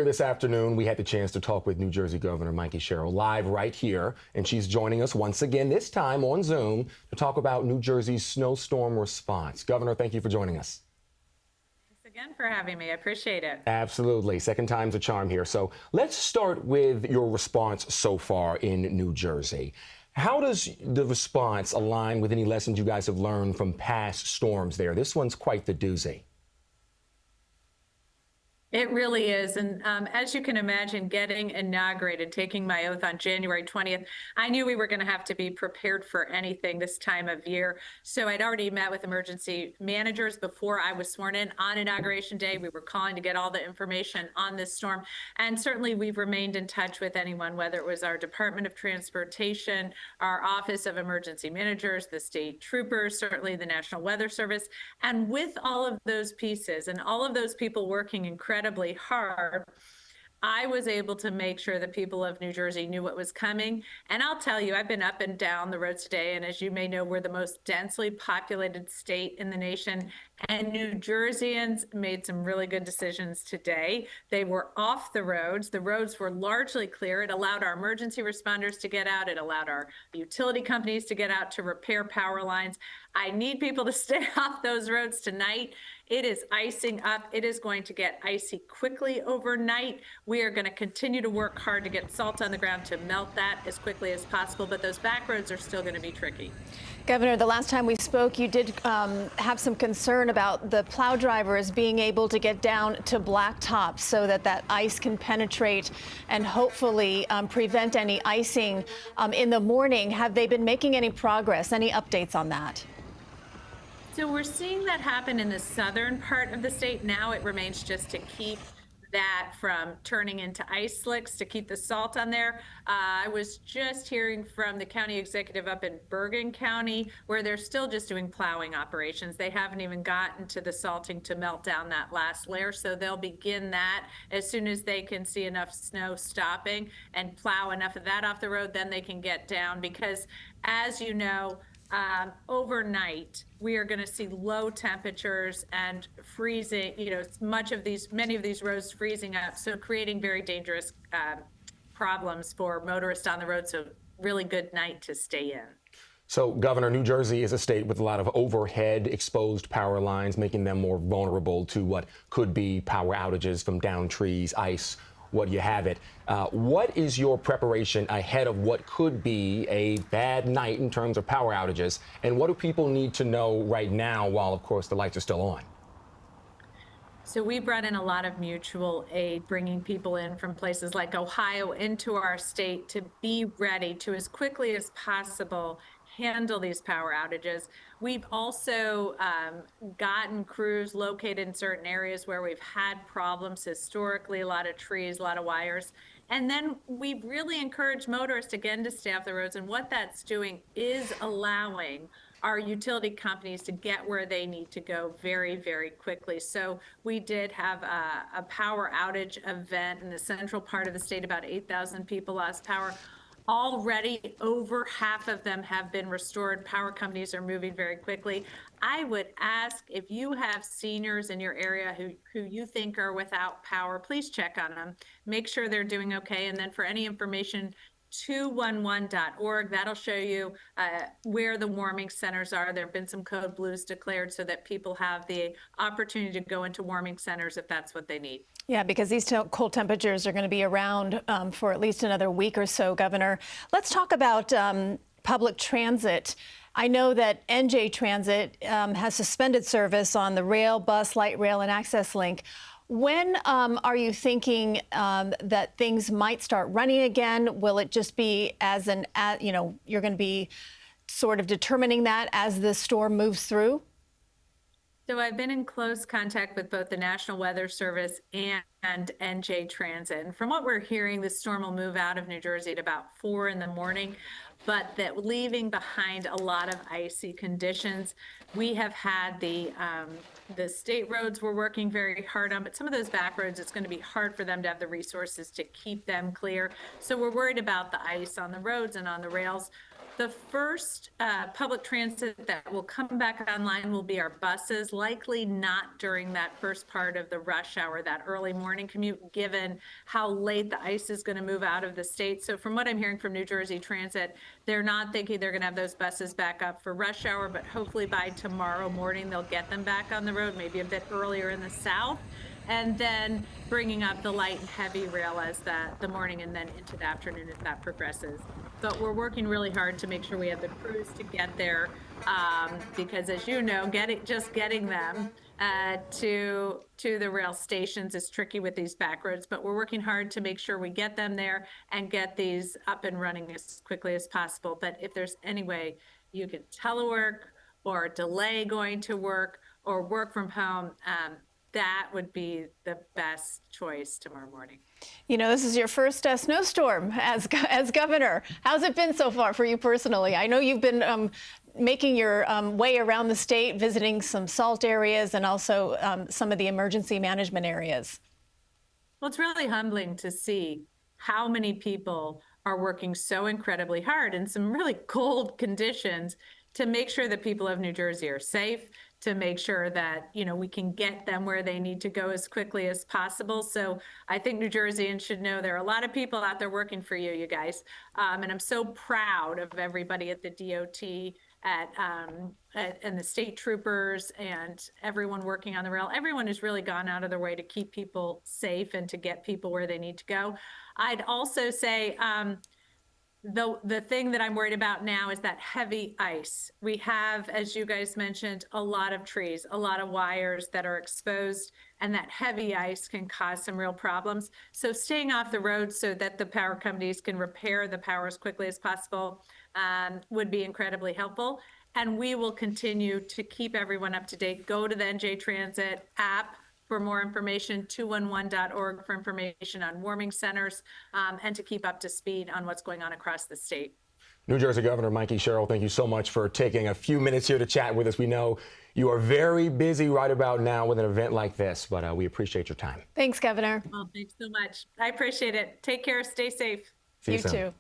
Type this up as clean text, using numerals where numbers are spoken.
Earlier this afternoon, we had the chance to talk with New Jersey Governor Mikie Sherrill live right here, and she's joining us once again, this time on Zoom, to talk about New Jersey's snowstorm response. Governor, thank you for joining us. Thanks again for having me. I appreciate it. Absolutely. Second time's a charm here. So let's start with your response so far in New Jersey. How does the response align with any lessons you guys have learned from past storms there? This one's quite the doozy. It really is. And as you can imagine, getting inaugurated, taking my oath on January 20th, I knew we were going to have to be prepared for anything this time of year. So I'd already met with emergency managers before I was sworn in on Inauguration Day. We were calling to get all the information on this storm. And certainly we've remained in touch with anyone, whether it was our Department of Transportation, our Office of Emergency Managers, the state troopers, certainly the National Weather Service. And with all of those pieces and all of those people working incredibly hard, I was able to make sure the people of New Jersey knew what was coming. And I'll tell you, I've been up and down the roads today, and as you may know, we're the most densely populated state in the nation, and New Jerseyans made some really good decisions today. They were off the roads. The roads were largely clear. It allowed our emergency responders to get out. It allowed our utility companies to get out to repair power lines. I need people to stay off those roads tonight. It is icing up. It is going to get icy quickly overnight. We are going to continue to work hard to get salt on the ground to melt that as quickly as possible, but those back roads are still going to be tricky. Governor, the last time we spoke, you did have some concern about the plow drivers being able to get down to blacktop so that that ice can penetrate and hopefully prevent any icing in the morning. Have they been making any progress? Any updates on that? So we're seeing that happen in the southern part of the state. Now it remains just to keep that from turning into ice slicks, to keep the salt on there. I was just hearing from the county executive up in Bergen County, where they're still just doing plowing operations. They haven't even gotten to the salting to melt down that last layer. So they'll begin that as soon as they can see enough snow stopping and plow enough of that off the road, then they can get down. Because as you know, overnight, we are going to see low temperatures and freezing, many of these roads freezing up, so creating very dangerous problems for motorists on the road. So really good night to stay in. So, Governor, New Jersey is a state with a lot of overhead exposed power lines, making them more vulnerable to what could be power outages from downed trees, ice, what you have it. What is your preparation ahead of what could be a bad night in terms of power outages? And what do people need to know right now while, of course, the lights are still on? So we brought in a lot of mutual aid, bringing people in from places like Ohio into our state to be ready to, as quickly as possible, handle these power outages. We've also gotten crews located in certain areas where we've had problems historically, a lot of trees, a lot of wires. And then we've really encouraged motorists, again, to stay off the roads. And what that's doing is allowing our utility companies to get where they need to go very, very quickly. So we did have a power outage event in the central part of the state. About 8,000 people lost power. Already over half of them have been restored. Power companies are moving very quickly. I would ask, if you have seniors in your area who you think are without power, please check on them. Make sure they're doing okay. And then for any information, 211.org. That'll show you where the warming centers are. There have been some code blues declared so that people have the opportunity to go into warming centers if that's what they need. Yeah, because these cold temperatures are going to be around for at least another week or so, Governor. Let's talk about public transit. I know that NJ Transit has suspended service on the rail, bus, light rail, and access link. When are you thinking that things might start running again? Will it just be as you're going to be sort of determining that as the storm moves through? So I've been in close contact with both the National Weather Service and NJ Transit. And from what we're hearing, the storm will move out of New Jersey at about 4 in the morning, but that leaving behind a lot of icy conditions. We have had the state roads we're working very hard on, but some of those back roads, it's going to be hard for them to have the resources to keep them clear. So we're worried about the ice on the roads and on the rails. The first public transit that will come back online will be our buses, likely not during that first part of the rush hour, that early morning commute, given how late the ice is going to move out of the state. So from what I'm hearing from New Jersey Transit, they're not thinking they're going to have those buses back up for rush hour, but hopefully by tomorrow morning, they'll get them back on the road, maybe a bit earlier in the south. And then bringing up the light and heavy rail as the morning and then into the afternoon as that progresses. But we're working really hard to make sure we have the crews to get there because, as you know, getting them to the rail stations is tricky with these back roads. But we're working hard to make sure we get them there and get these up and running as quickly as possible. But if there's any way you can telework or delay going to work or work from home, that would be the best choice tomorrow morning. You know, this is your first snowstorm as governor. How's it been so far for you personally? I know you've been making your way around the state, visiting some salt areas and also some of the emergency management areas. Well, it's really humbling to see how many people are working so incredibly hard in some really cold conditions to make sure that people of New Jersey are safe, to make sure that, you know, we can get them where they need to go as quickly as possible. So I think New Jerseyans should know there are a lot of people out there working for you guys. And I'm so proud of everybody at the DOT, and the state troopers and everyone working on the rail. Everyone has really gone out of their way to keep people safe and to get people where they need to go. I'd also say, the thing that I'm worried about now is that heavy ice. We have, as you guys mentioned, a lot of trees, a lot of wires that are exposed, and that heavy ice can cause some real problems. So staying off the road so that the power companies can repair the power as quickly as possible would be incredibly helpful. And we will continue to keep everyone up to date. Go to the NJ Transit app for more information, 211.org for information on warming centers, and to keep up to speed on what's going on across the state. New Jersey Governor Mikie Sherrill, thank you so much for taking a few minutes here to chat with us. We know you are very busy right about now with an event like this, but we appreciate your time. Thanks, Governor. Well, thanks so much. I appreciate it. Take care. Stay safe. See you You soon. too.